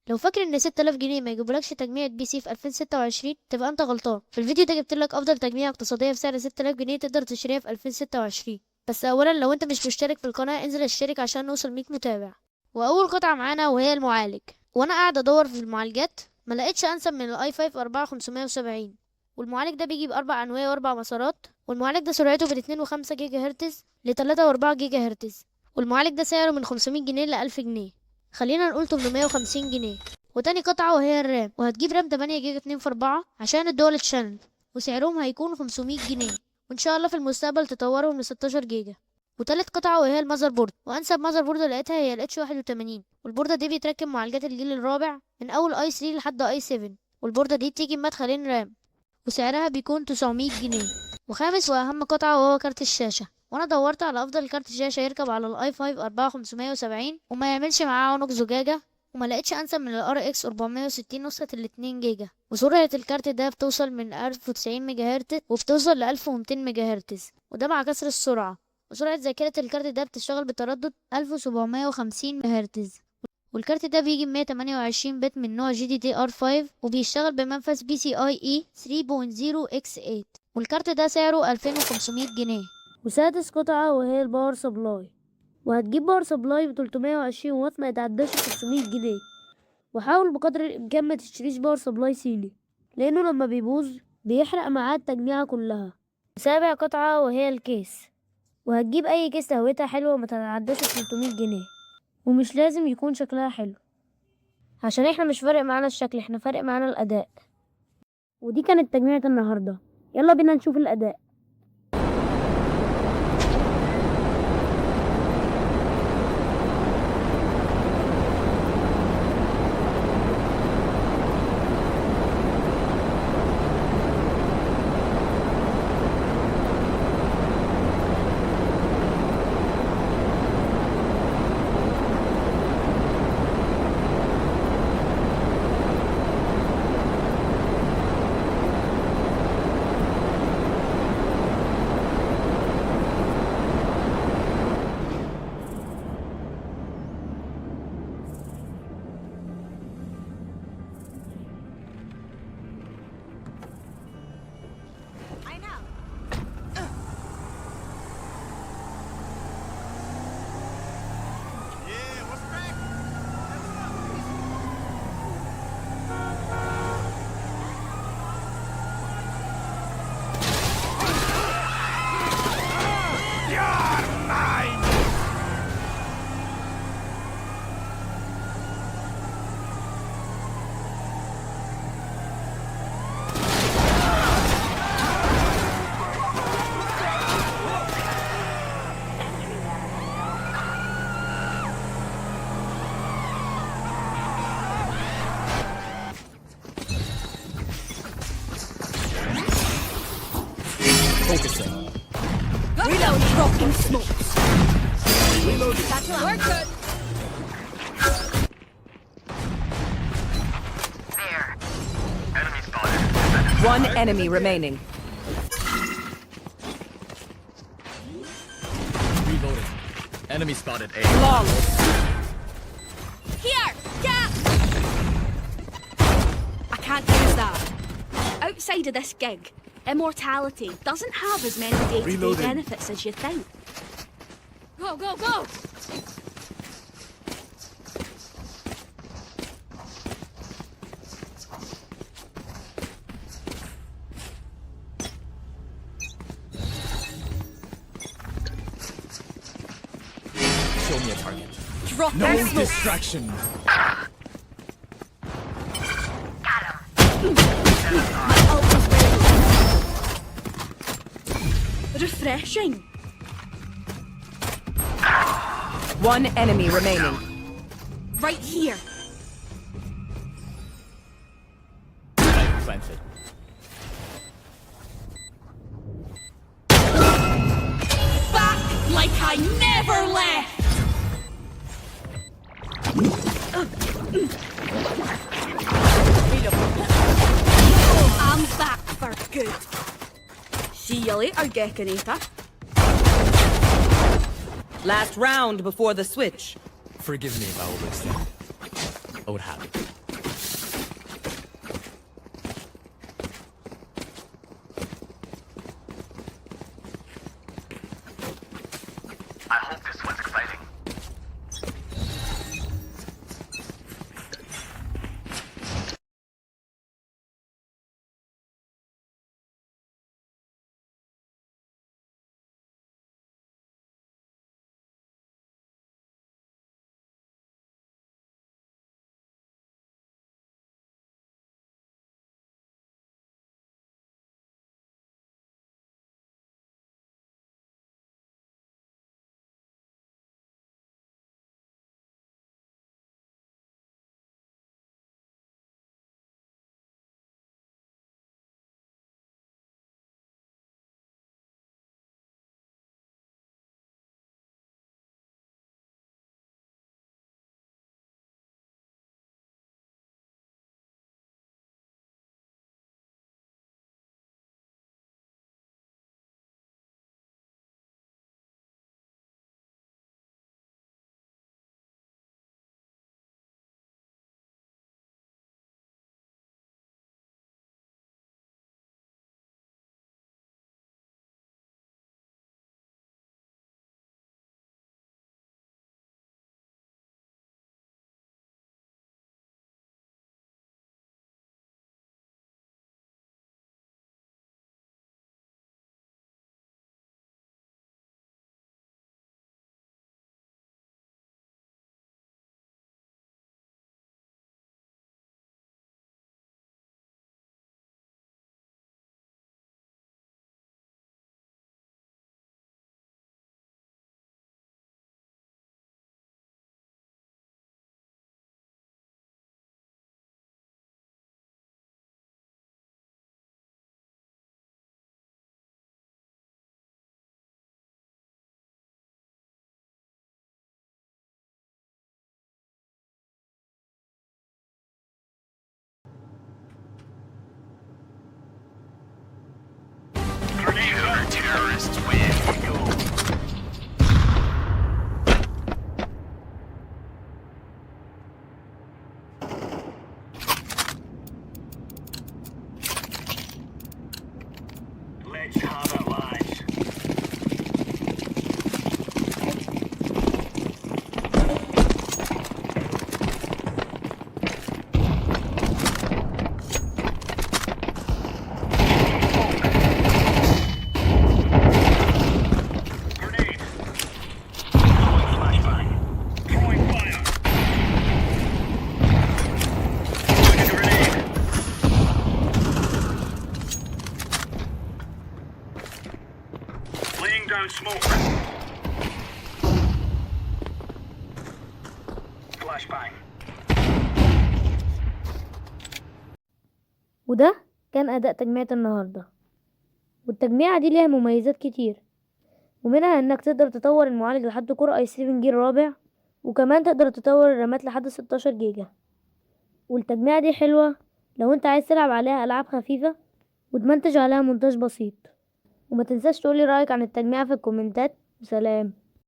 لو فاكر ان 6000 جنيه ما يجيبولكش تجميع بي سي في 2026 تبقى انت غلطان. في الفيديو ده جبت لك افضل تجميع اقتصاديه بسعر 6000 جنيه تقدر تشتريها في 2026. بس اولا لو انت مش مشترك في القناه انزل اشترك عشان نوصل 100 متابع. واول قطعه معانا وهي المعالج، وانا قاعد ادور في المعالجات ما لقيتش انسب من الاي 5 4570. والمعالج ده بيجي باربع انواع واربع مسارات، والمعالج ده سرعته من 2.5 جيجا هرتز ل 3.4 جيجا هرتز. والمعالج ده سعره من 500 جنيه ل 1000 جنيه، خلينا نقول 850 جنيه. وتاني قطعة وهي الرام، وهتجيب رام 8 جيجا 2 في 4 عشان الدول تشانل، وسعرهم هيكون 500 جنيه، وان شاء الله في المستقبل تطورهم ل 16 جيجا. وتالت قطعة وهي المذر بورد، وانسب مذر بورد لقيتها هي ال H81. والبوردة دي بيتركب معالجات الجيل الرابع من اول اي 3 لحد اي 7. والبوردة دي بتيجي بمدخلين رام، وسعرها بيكون 900 جنيه. وخامس واهم قطعة وهو كارت الشاشة، وانا دورت على افضل كارت شاشة يركب على الاي 5 4570 وما يعملش معاه عنق زجاجة، وما لقيتش انسب من ال RX 460 نسخة ال 2 جيجا. وسرعة الكارت ده بتوصل من 1090 ميجا هرتز وبتوصل ل 1200 ميجا هرتز، وده مع كسر السرعة. وسرعة ذاكرة الكارت ده بتشتغل بتردد 1750 هرتز. والكارت ده بيجي ب 128 بت من نوع GDDR5، وبيشتغل بمنفذ PCIe 3.0x8. والكارت ده سعره 2500 جنيه. وسادس قطعة وهي الباور سبلاي، وهتجيب باور سبلاي ب 320 واط ما يتعداش 500 جنيه. وحاول بقدر الامكان ما تشتريش باور سبلاي صيني، لانه لما بيبوظ بيحرق معاه التجميعة كلها. سابع قطعة وهي الكيس، وهتجيب اي كيس تهويتها حلوة وما تتعداش 300 جنيه، ومش لازم يكون شكلها حلو، عشان احنا مش فارق معانا الشكل، احنا فارق معانا الاداء. ودي كانت تجميعة النهاردة، يلا بينا نشوف الاداء. Focusing. Reload. Rocking smokes. Reloading. We're good. There. Enemy spotted. One enemy remaining. Reloading. Enemy spotted A. Flawless. Here! Gap! I can't use that. Outside of this gig, immortality doesn't have as many day-to-day Reloading. benefits as you think. Go, go, go! Show me a target. Drop No that smoke. distraction. Refreshing. One enemy remaining. Right here. Light planted. Back like I never left. I'm back for good. See you later, Gekinator. Last round before the switch. Forgive me if I overextend. Old habit. Let's have it, lads. Grenade. Throwing flashbang. Throwing fire. Throwing a grenade. Laying down smoke. Flashbang. وده كان أداء تجميعة النهاردة. والتجميعة دي ليها مميزات كتير، ومنها انك تقدر تطور المعالج لحد كور i7 جيل رابع، وكمان تقدر تطور الرامات لحد 16 جيجا. والتجميعة دي حلوة لو انت عايز تلعب عليها ألعاب خفيفة وتمنتج عليها مونتاج بسيط. وما تنساش تقولي رأيك عن التجميعة في الكومنتات. وسلام.